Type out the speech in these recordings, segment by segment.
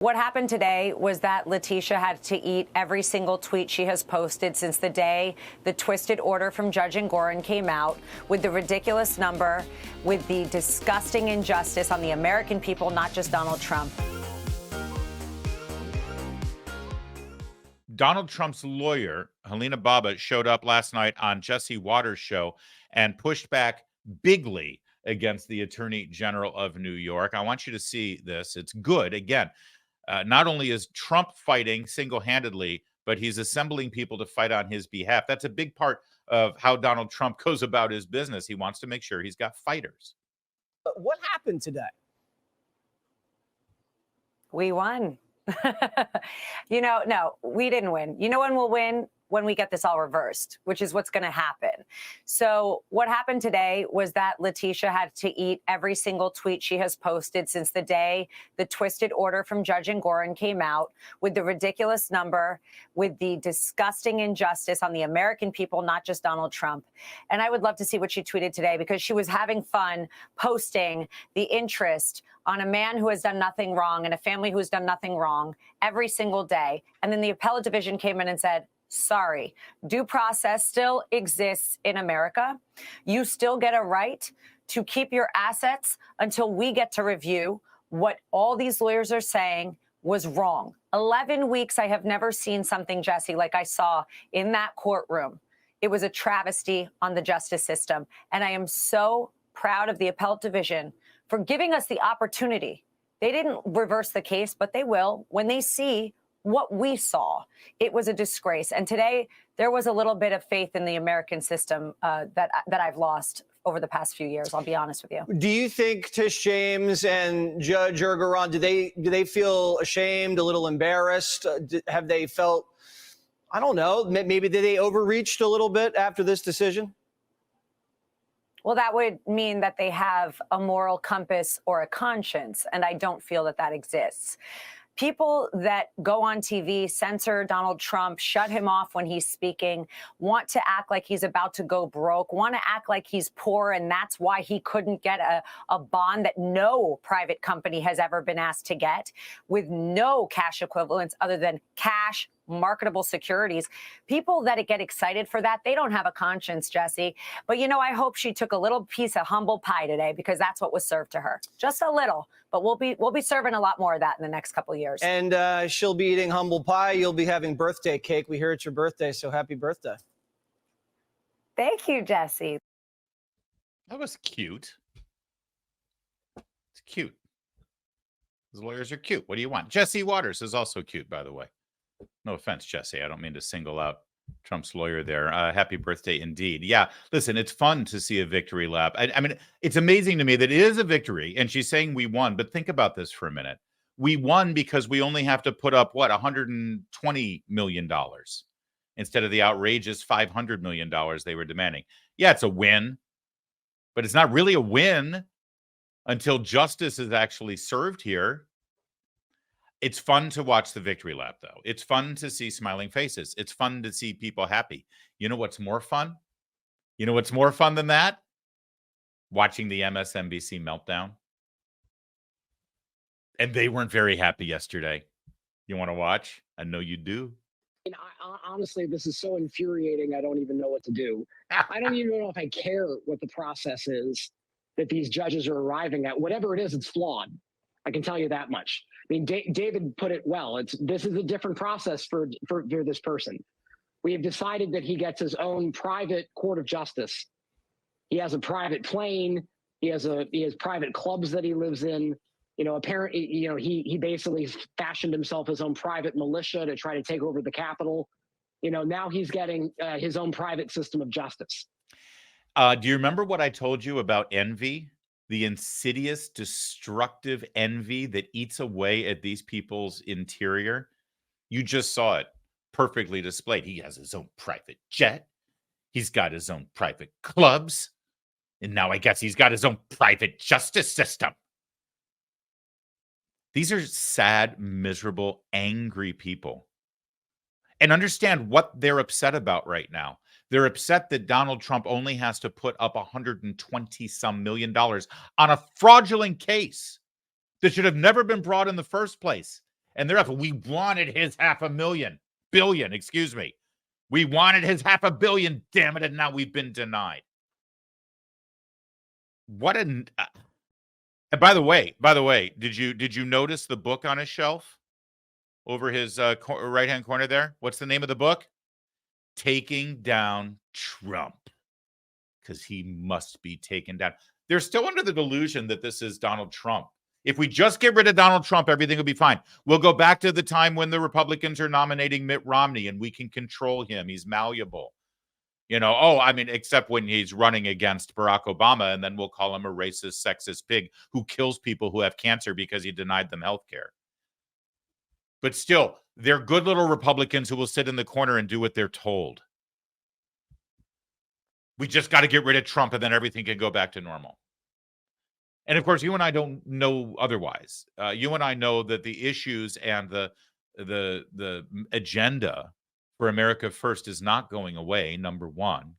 What happened today was that Letitia had to eat every single tweet she has posted since the day the twisted order from Judge Engoron came out, with the ridiculous number, with the disgusting injustice on the American people, not just Donald Trump. Donald Trump's lawyer, Alina Habba, showed up last night on Jesse Waters' show and pushed back bigly against the Attorney General of New York. I want you to see this. It's good. Again, not only is Trump fighting single-handedly, but he's assembling people to fight on his behalf. That's a big part of how Donald Trump goes about his business. He wants to make sure he's got fighters. But what happened today? We won. No, we didn't win. You know when we'll win? When we get this all reversed, which is what's going to happen. So what happened today was that Letitia had to eat every single tweet she has posted since the day the twisted order from Judge Engoron came out, with the ridiculous number, with the disgusting injustice on the American people, not just Donald Trump. And I would love to see what she tweeted today, because she was having fun posting the interest on a man who has done nothing wrong and a family who has done nothing wrong every single day. And then the appellate division came in and said, sorry, due process still exists in America. You still get a right to keep your assets until we get to review what all these lawyers are saying was wrong. 11 weeks, I have never seen something, Jesse, like I saw in that courtroom. It was a travesty on the justice system. And I am so proud of the appellate division for giving us the opportunity. They didn't reverse the case, but they will when they see what we saw. It was a disgrace. And today there was a little bit of faith in the American system that I've lost over the past few years. I'll be honest with you. Do you think Tish James and Judge Engoron, do they feel ashamed, a little embarrassed? Have they felt, I don't know, maybe they overreached a little bit after this decision? Well, that would mean that they have a moral compass or a conscience, and I don't feel that that exists. People that go on TV, censor Donald Trump, shut him off when he's speaking, want to act like he's about to go broke, want to act like he's poor, and that's why he couldn't get a bond that no private company has ever been asked to get, with no cash equivalents other than cash, marketable securities. People that get excited for that, they don't have a conscience, Jesse. But, I hope she took a little piece of humble pie today, because that's what was served to her. Just a little. But we'll be serving a lot more of that in the next couple of years. And she'll be eating humble pie. You'll be having birthday cake. We hear it's your birthday, so happy birthday. Thank you, Jesse. That was cute. It's cute. Those lawyers are cute. What do you want? Jesse Waters is also cute, by the way. No offense, Jesse. I don't mean to single out Trump's lawyer there. Happy birthday indeed. Yeah, listen, it's fun to see a victory lap. I mean, it's amazing to me that it is a victory, and she's saying we won. But think about this for a minute. We won because we only have to put up, $120 million instead of the outrageous $500 million they were demanding. Yeah, it's a win, but it's not really a win until justice is actually served here. It's fun to watch the victory lap, though. It's fun to see smiling faces. It's fun to see people happy. You know what's more fun? You know what's more fun than that? Watching the MSNBC meltdown. And they weren't very happy yesterday. You want to watch? I know you do. And honestly, this is so infuriating, I don't even know what to do. I don't even know if I care what the process is that these judges are arriving at. Whatever it is, it's flawed. I can tell you that much. I mean, David put it well. This is a different process for this person. We have decided that he gets his own private court of justice. He has a private plane. He has private clubs that he lives in. Apparently, he basically fashioned himself his own private militia to try to take over the Capitol. Now he's getting his own private system of justice. Do you remember what I told you about envy? The insidious, destructive envy that eats away at these people's interior. You just saw it perfectly displayed. He has his own private jet. He's got his own private clubs. And now I guess he's got his own private justice system. These are sad, miserable, angry people. And understand what they're upset about right now. They're upset that Donald Trump only has to put up $120-some million on a fraudulent case that should have never been brought in the first place. And they're up. We wanted his billion, excuse me. We wanted his $500 million, damn it, and now we've been denied. What an and by the way, did you notice the book on his shelf over his right-hand corner there? What's the name of the book? Taking Down Trump. Because he must be taken down. They're still under the delusion that this is Donald Trump. If we just get rid of Donald Trump, everything will be fine. We'll go back to the time when the Republicans are nominating Mitt Romney and we can control him. He's malleable. Except when he's running against Barack Obama, and then we'll call him a racist, sexist pig who kills people who have cancer because he denied them health care. But still, they're good little Republicans who will sit in the corner and do what they're told. We just got to get rid of Trump and then everything can go back to normal. And of course, you and I don't know otherwise. You and I know that the issues and the agenda for America First is not going away, number one,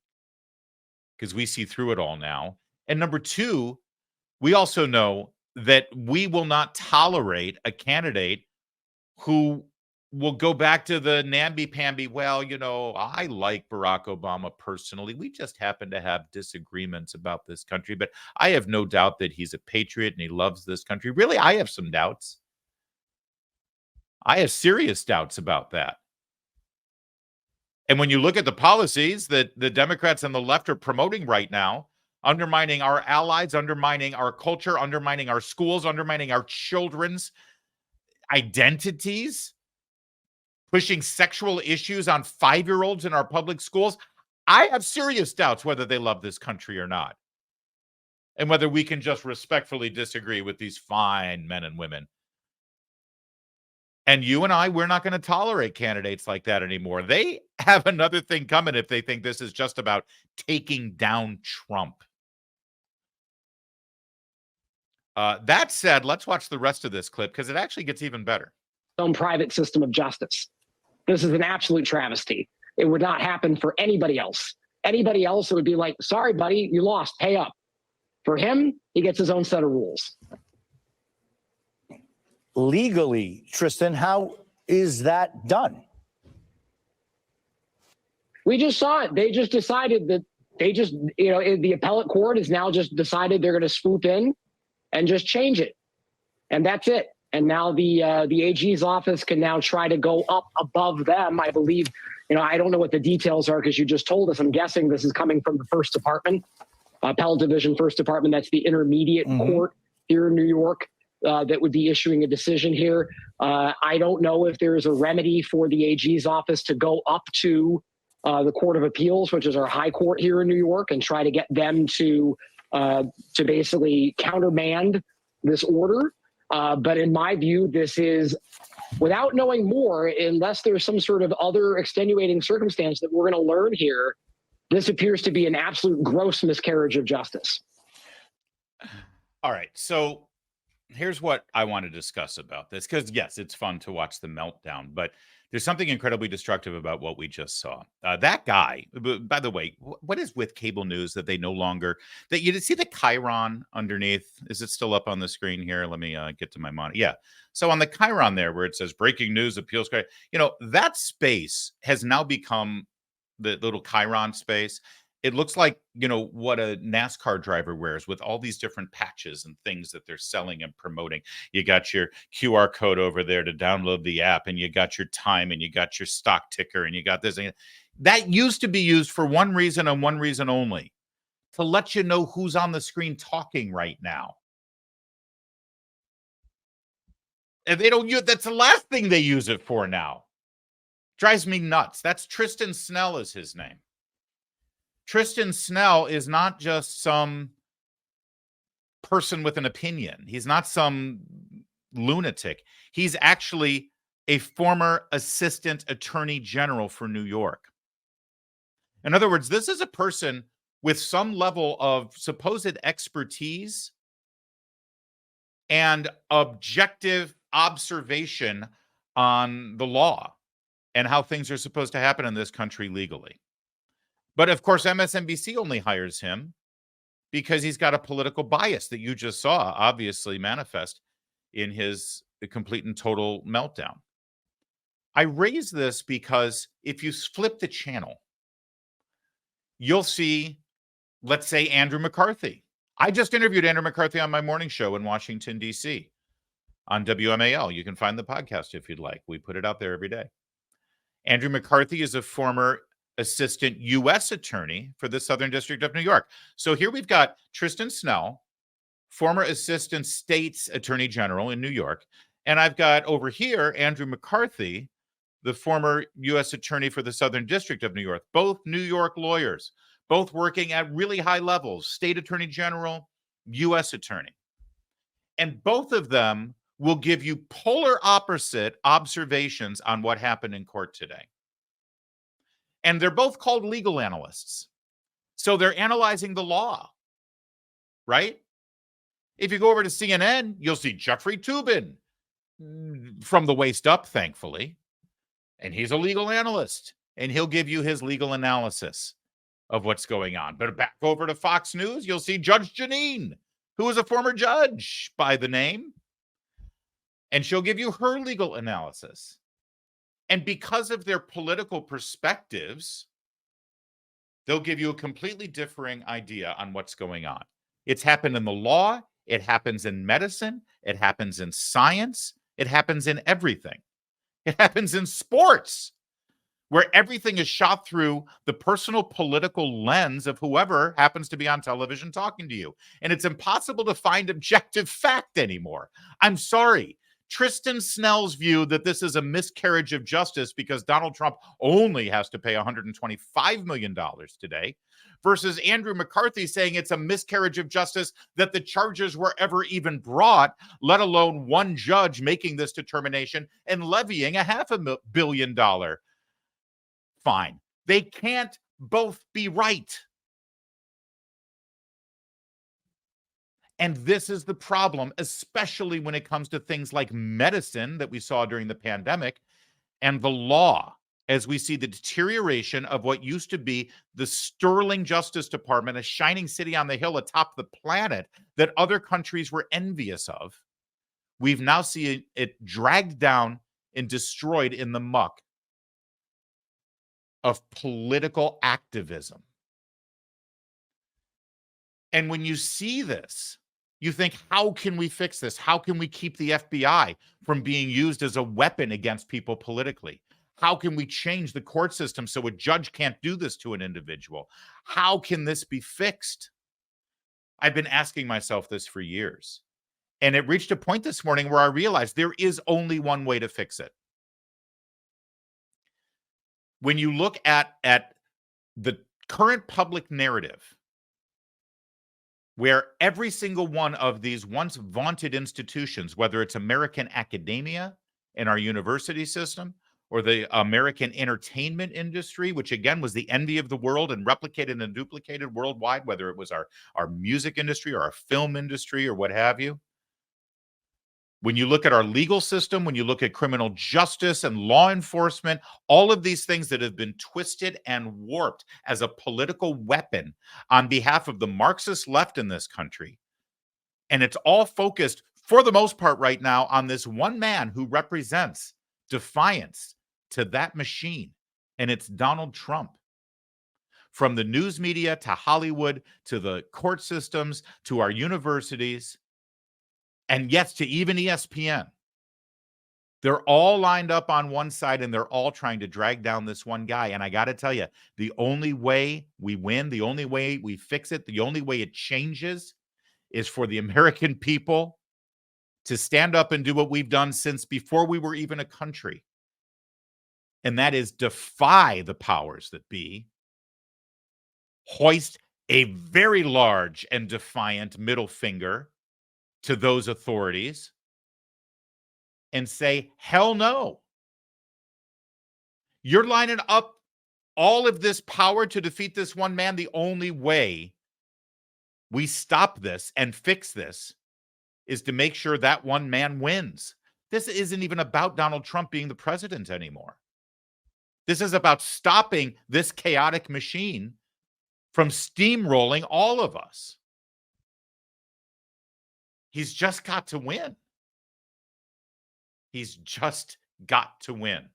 because we see through it all now. And number two, we also know that we will not tolerate a candidate who will go back to the namby-pamby, well, I like Barack Obama personally. We just happen to have disagreements about this country, but I have no doubt that he's a patriot and he loves this country. Really, I have some doubts. I have serious doubts about that. And when you look at the policies that the Democrats and the left are promoting right now, undermining our allies, undermining our culture, undermining our schools, undermining our children's identities, pushing sexual issues on 5-year-olds in our public schools, I have serious doubts whether they love this country or not. And whether we can just respectfully disagree with these fine men and women. And you and I, we're not going to tolerate candidates like that anymore. They have another thing coming if they think this is just about taking down Trump. That said, let's watch the rest of this clip because it actually gets even better. Own private system of justice. This is an absolute travesty. It would not happen for anybody else. Anybody else, it would be like, sorry, buddy, you lost, pay up. For him, he gets his own set of rules. Legally, Tristan, how is that done? We just saw it. They just decided that the appellate court has now just decided they're going to swoop in and just change it. And that's it. And now the AG's office can now try to go up above them. I believe, I don't know what the details are because you just told us. I'm guessing this is coming from the First Department, Appellate Division, First Department. That's the intermediate court here in New York that would be issuing a decision here. I don't know if there is a remedy for the AG's office to go up to the Court of Appeals, which is our high court here in New York, and try to get them to basically countermand this order. But in my view, this is, without knowing more, unless there's some sort of other extenuating circumstance that we're going to learn here, this appears to be an absolute gross miscarriage of justice. All right. So here's what I want to discuss about this, because yes, it's fun to watch the meltdown, but there's something incredibly destructive about what we just saw. That guy, by the way, what is with cable news that they no longer, that you see the chyron underneath? Is it still up on the screen here? Let me get to my monitor. Yeah. So on the chyron there where it says breaking news appeals, that space has now become the little chyron space. It looks like, what a NASCAR driver wears with all these different patches and things that they're selling and promoting. You got your QR code over there to download the app, and you got your time, and you got your stock ticker, and you got this. That used to be used for one reason and one reason only, to let you know who's on the screen talking right now. And they don't use, that's the last thing they use it for now. Drives me nuts. That's Tristan Snell is his name. Tristan Snell is not just some person with an opinion. He's not some lunatic. He's actually a former assistant attorney general for New York. In other words, this is a person with some level of supposed expertise and objective observation on the law and how things are supposed to happen in this country legally. But of course, MSNBC only hires him because he's got a political bias that you just saw obviously manifest in his a complete and total meltdown. I raise this because if you flip the channel, you'll see, let's say, Andrew McCarthy. I just interviewed Andrew McCarthy on my morning show in Washington, D.C. on WMAL. You can find the podcast if you'd like. We put it out there every day. Andrew McCarthy is a former assistant U.S. attorney for the Southern District of New York. So here we've got Tristan Snell, former assistant state's attorney general in New York. And I've got over here Andrew McCarthy, the former U.S. attorney for the Southern District of New York, both New York lawyers, both working at really high levels, state attorney general, U.S. attorney. And both of them will give you polar opposite observations on what happened in court today. And they're both called legal analysts. So they're analyzing the law, right? If you go over to CNN, you'll see Jeffrey Toobin from the waist up, thankfully. And he's a legal analyst, and he'll give you his legal analysis of what's going on. But back over to Fox News, you'll see Judge Janine, who is a former judge by the name, and she'll give you her legal analysis. And because of their political perspectives, they'll give you a completely differing idea on what's going on. It's happened in the law, it happens in medicine, it happens in science, it happens in everything. It happens in sports, where everything is shot through the personal political lens of whoever happens to be on television talking to you. And it's impossible to find objective fact anymore. I'm sorry. Tristan Snell's view that this is a miscarriage of justice because Donald Trump only has to pay $125 million today, versus Andrew McCarthy saying it's a miscarriage of justice that the charges were ever even brought, let alone one judge making this determination and levying a $500 million fine. They can't both be right. And this is the problem, especially when it comes to things like medicine that we saw during the pandemic and the law, as we see the deterioration of what used to be the sterling Justice Department, a shining city on the hill atop the planet that other countries were envious of. We've now seen it dragged down and destroyed in the muck of political activism. And when you see this, you think, how can we fix this? How can we keep the FBI from being used as a weapon against people politically? How can we change the court system so a judge can't do this to an individual? How can this be fixed? I've been asking myself this for years. And it reached a point this morning where I realized there is only one way to fix it. When you look at the current public narrative, where every single one of these once vaunted institutions, whether it's American academia and our university system, or the American entertainment industry, which again was the envy of the world and replicated and duplicated worldwide, whether it was our music industry or our film industry or what have you. When you look at our legal system, when you look at criminal justice and law enforcement, all of these things that have been twisted and warped as a political weapon on behalf of the Marxist left in this country. And it's all focused, for the most part right now, on this one man who represents defiance to that machine, and it's Donald Trump. From the news media to Hollywood to the court systems to our universities, and yes, to even ESPN. They're all lined up on one side, and they're all trying to drag down this one guy. And I got to tell you, the only way we win, the only way we fix it, the only way it changes is for the American people to stand up and do what we've done since before we were even a country. And that is defy the powers that be, hoist a very large and defiant middle finger to those authorities, and say, hell no. You're lining up all of this power to defeat this one man. The only way we stop this and fix this is to make sure that one man wins. This isn't even about Donald Trump being the president anymore. This is about stopping this chaotic machine from steamrolling all of us. He's just got to win. He's just got to win.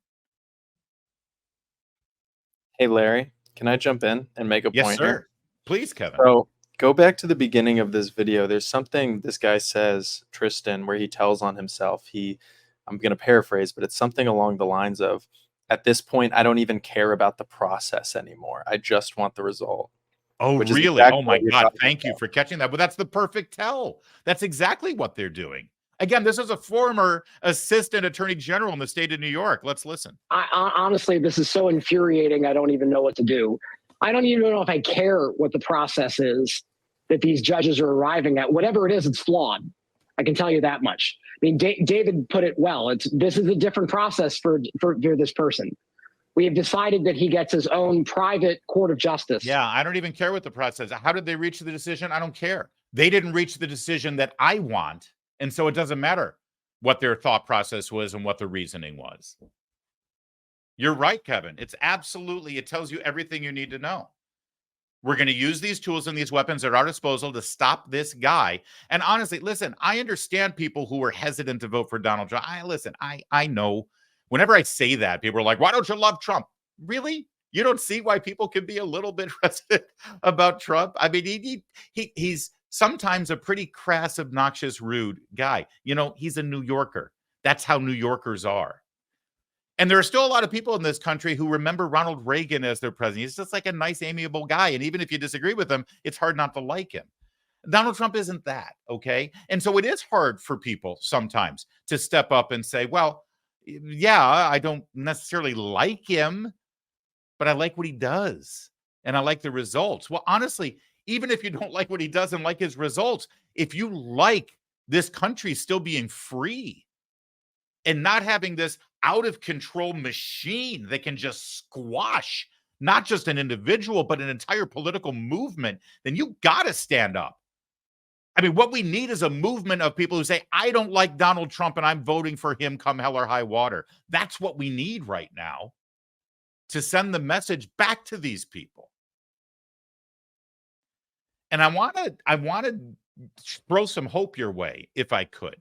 Hey, Larry, can I jump in and make a Yes, point sir. here? Please, Kevin. So go back to the beginning of this video. There's something this guy says, Tristan, where he tells on himself. I'm going to paraphrase, but it's something along the lines of, at this point, I don't even care about the process anymore. I just want the result. Oh, Which is really? exactly Oh, my what you're God. talking Thank you about. for catching that. But that's the perfect tell. That's exactly what they're doing. Again, this is a former assistant attorney general in the state of New York. Let's listen. Honestly, this is so infuriating. I don't even know what to do. I don't even know if I care what the process is that these judges are arriving at. Whatever it is, it's flawed. I can tell you that much. I mean, David put it well. This is a different process for this person. We have decided that he gets his own private court of justice. Yeah, I don't even care what the process. How did they reach the decision? I don't care. They didn't reach the decision that I want. And so it doesn't matter what their thought process was and what the reasoning was. You're right, Kevin. It's absolutely, it tells you everything you need to know. We're going to use these tools and these weapons at our disposal to stop this guy. And honestly, listen, I understand people who were hesitant to vote for Donald Trump. I know whenever I say that, people are like, why don't you love Trump? Really? You don't see why people can be a little bit hesitant about Trump? I mean, he's sometimes a pretty crass, obnoxious, rude guy. You know, he's a New Yorker. That's how New Yorkers are. And there are still a lot of people in this country who remember Ronald Reagan as their president. He's just like a nice, amiable guy. And even if you disagree with him, it's hard not to like him. Donald Trump isn't that, okay? And so it is hard for people sometimes to step up and say, well, yeah, I don't necessarily like him, but I like what he does. And I like the results. Well, honestly, even if you don't like what he does and like his results, if you like this country still being free and not having this out of control machine that can just squash not just an individual, but an entire political movement, then you got to stand up. I mean, what we need is a movement of people who say, I don't like Donald Trump and I'm voting for him come hell or high water. That's what we need right now to send the message back to these people. And I want to throw some hope your way, if I could.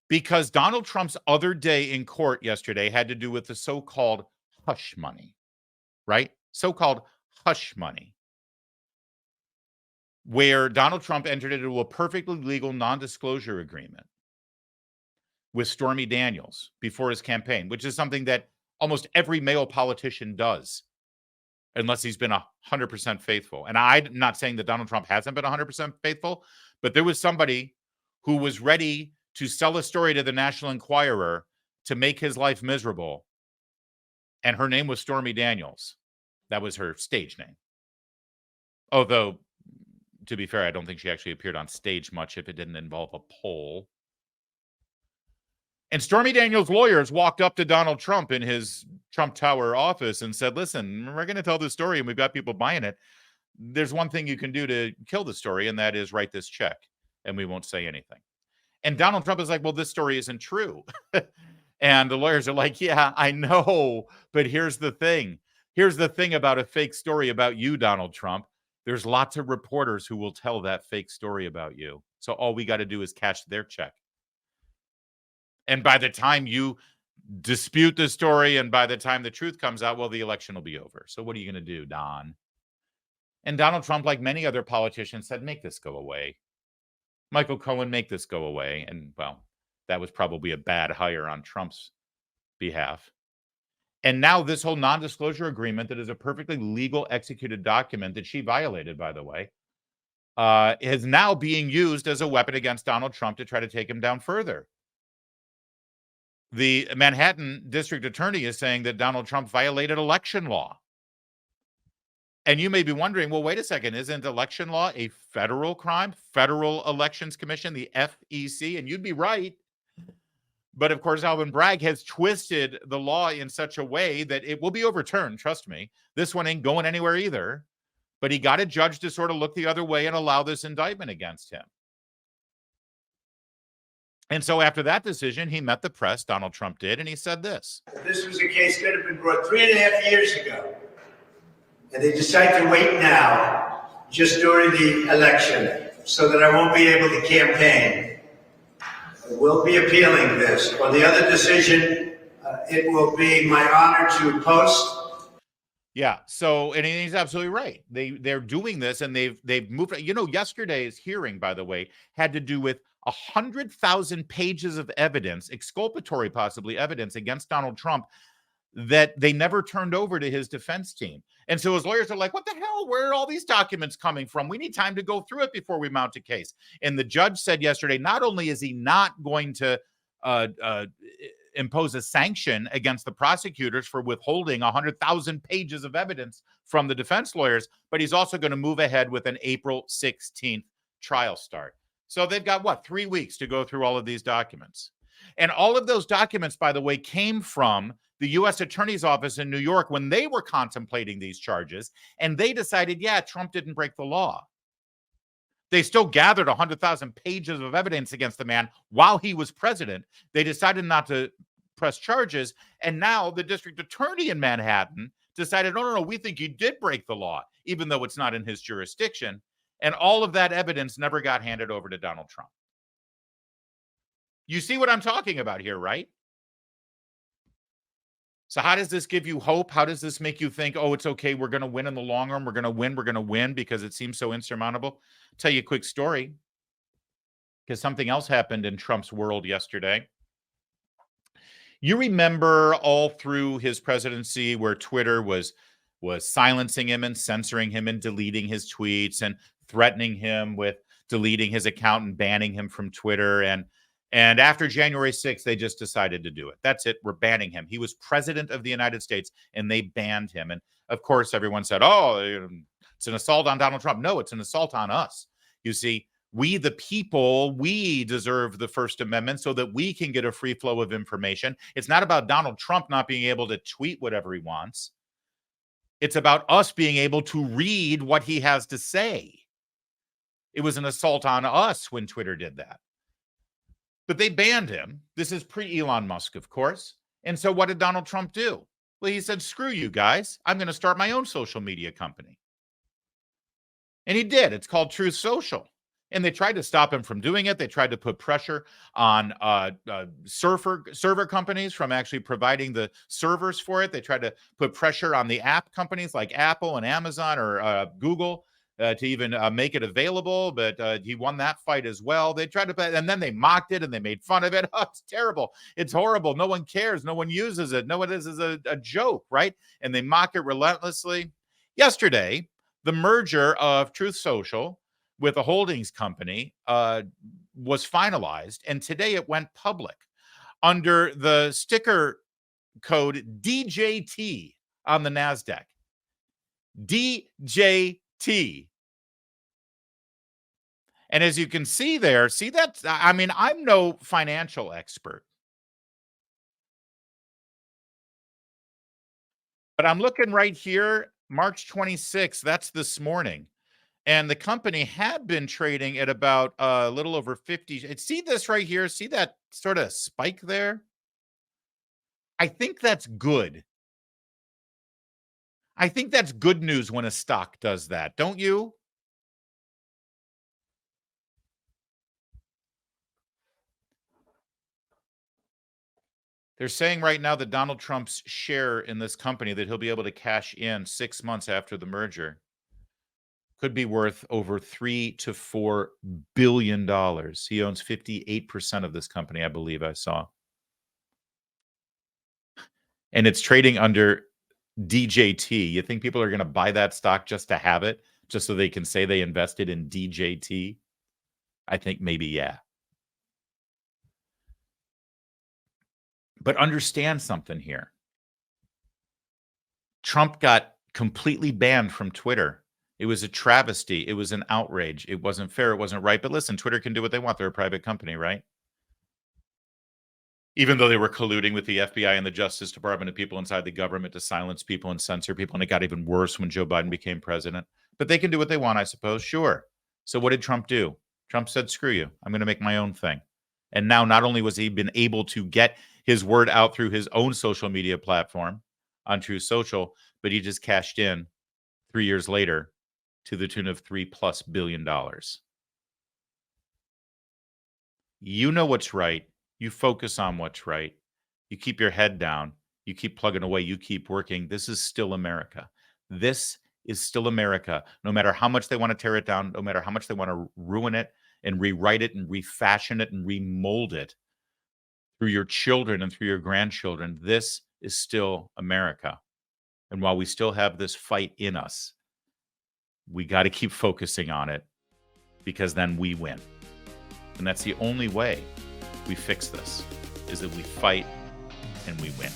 Because Donald Trump's other day in court yesterday had to do with the so-called hush money, right? So-called hush money, where Donald Trump entered into a perfectly legal non-disclosure agreement with Stormy Daniels before his campaign, which is something that almost every male politician does, unless he's been 100% faithful. And I'm not saying that Donald Trump hasn't been 100% faithful, but there was somebody who was ready to sell a story to the National Enquirer to make his life miserable. And her name was Stormy Daniels. That was her stage name. Although, to be fair, I don't think she actually appeared on stage much if it didn't involve a poll. And Stormy Daniels' lawyers walked up to Donald Trump in his Trump Tower office and said, listen, we're going to tell this story and we've got people buying it. There's one thing you can do to kill the story, and that is write this check, and we won't say anything. And Donald Trump is like, well, this story isn't true. And the lawyers are like, yeah, I know, but here's the thing. Here's the thing about a fake story about you, Donald Trump. There's lots of reporters who will tell that fake story about you. So all we got to do is cash their check. And by the time you dispute the story and by the time the truth comes out, well, the election will be over. So what are you going to do, Don? And Donald Trump, like many other politicians, said, make this go away. Michael Cohen, make this go away. And, well, that was probably a bad hire on Trump's behalf. And now this whole non-disclosure agreement that is a perfectly legal executed document that she violated, by the way, is now being used as a weapon against Donald Trump to try to take him down further. The Manhattan district attorney is saying that Donald Trump violated election law. And you may be wondering, well, wait a second, isn't election law a federal crime? Federal Elections Commission, the FEC? And you'd be right. But of course, Alvin Bragg has twisted the law in such a way that it will be overturned. Trust me. This one ain't going anywhere either. But he got a judge to sort of look the other way and allow this indictment against him. And so after that decision, he met the press, Donald Trump did, and he said this. This was a case that had been brought 3.5 years ago. And they decide to wait now, just during the election, so that I won't be able to campaign. will be appealing this. On the other decision, it will be my honor to post. Yeah. So, and he's absolutely right. They're doing this, and they've moved. You know, yesterday's hearing, by the way, had to do with 100,000 pages of evidence, exculpatory possibly evidence against Donald Trump that they never turned over to his defense team. And so his lawyers are like, what the hell? Where are all these documents coming from? We need time to go through it before we mount a case. And the judge said yesterday, not only is he not going to impose a sanction against the prosecutors for withholding 100,000 pages of evidence from the defense lawyers, but he's also going to move ahead with an April 16th trial start. So they've got, what, 3 weeks to go through all of these documents. And all of those documents, by the way, came from the U.S. Attorney's Office in New York when they were contemplating these charges, and they decided, yeah, Trump didn't break the law. They still gathered 100,000 pages of evidence against the man while he was president. They decided not to press charges, and now the district attorney in Manhattan decided, no, we think he did break the law, even though it's not in his jurisdiction. And all of that evidence never got handed over to Donald Trump. You see what I'm talking about here, right? So how does this give you hope? How does this make you think, oh, it's okay, we're going to win in the long run. We're going to win because it seems so insurmountable? I'll tell you a quick story, because something else happened in Trump's world yesterday. You remember all through his presidency where Twitter was silencing him and censoring him and deleting his tweets and threatening him with deleting his account and banning him from Twitter. And after January 6th, they just decided to do it. That's it. We're banning him. He was president of the United States, and they banned him. And of course, everyone said, oh, it's an assault on Donald Trump. No, it's an assault on us. You see, we, the people, we deserve the First Amendment so that we can get a free flow of information. It's not about Donald Trump not being able to tweet whatever he wants. It's about us being able to read what he has to say. It was an assault on us when Twitter did that. But they banned him. This is pre-Elon Musk, of course. And so what did Donald Trump do? Well, he said, screw you guys. I'm going to start my own social media company. And he did. It's called Truth Social. And they tried to stop him from doing it. They tried to put pressure on server companies from actually providing the servers for it. They tried to put pressure on the app companies like Apple and Amazon or Google to even make it available, but he won that fight as well. They tried to, and then they mocked it and they made fun of it. Oh, it's terrible. It's horrible. No one cares. No one uses it. No one is a joke, right? And they mock it relentlessly. Yesterday, the merger of Truth Social with a holdings company was finalized, and today it went public under the sticker code DJT on the NASDAQ. DJT. And as you can see there, see that? I mean, I'm no financial expert, but I'm looking right here, March 26th, that's this morning. And the company had been trading at about a little over 50. See this right here? See that sort of spike there? I think that's good. I think that's good news when a stock does that, don't you? They're saying right now that Donald Trump's share in this company that he'll be able to cash in 6 months after the merger could be worth over $3 to $4 billion. He owns 58% of this company, I believe I saw. And it's trading under DJT. You think people are going to buy that stock just to have it, just so they can say they invested in DJT? I think maybe, yeah. But understand something here. Trump got completely banned from Twitter. It was a travesty. It was an outrage. It wasn't fair. It wasn't right. But listen, Twitter can do what they want. They're a private company, right? Even though they were colluding with the FBI and the Justice Department and people inside the government to silence people and censor people. And it got even worse when Joe Biden became president. But they can do what they want, I suppose. Sure. So what did Trump do? Trump said, screw you. I'm going to make my own thing. And now not only was he been able to get his word out through his own social media platform on Truth Social, but he just cashed in 3 years later to the tune of $3+ billion. You know what's right. You focus on what's right. You keep your head down. You keep plugging away. You keep working. This is still America. This is still America. No matter how much they want to tear it down, no matter how much they want to ruin it and rewrite it and refashion it and remold it through your children and through your grandchildren, this is still America. And while we still have this fight in us, we got to keep focusing on it, because then we win. And that's the only way we fix this, is that we fight and we win.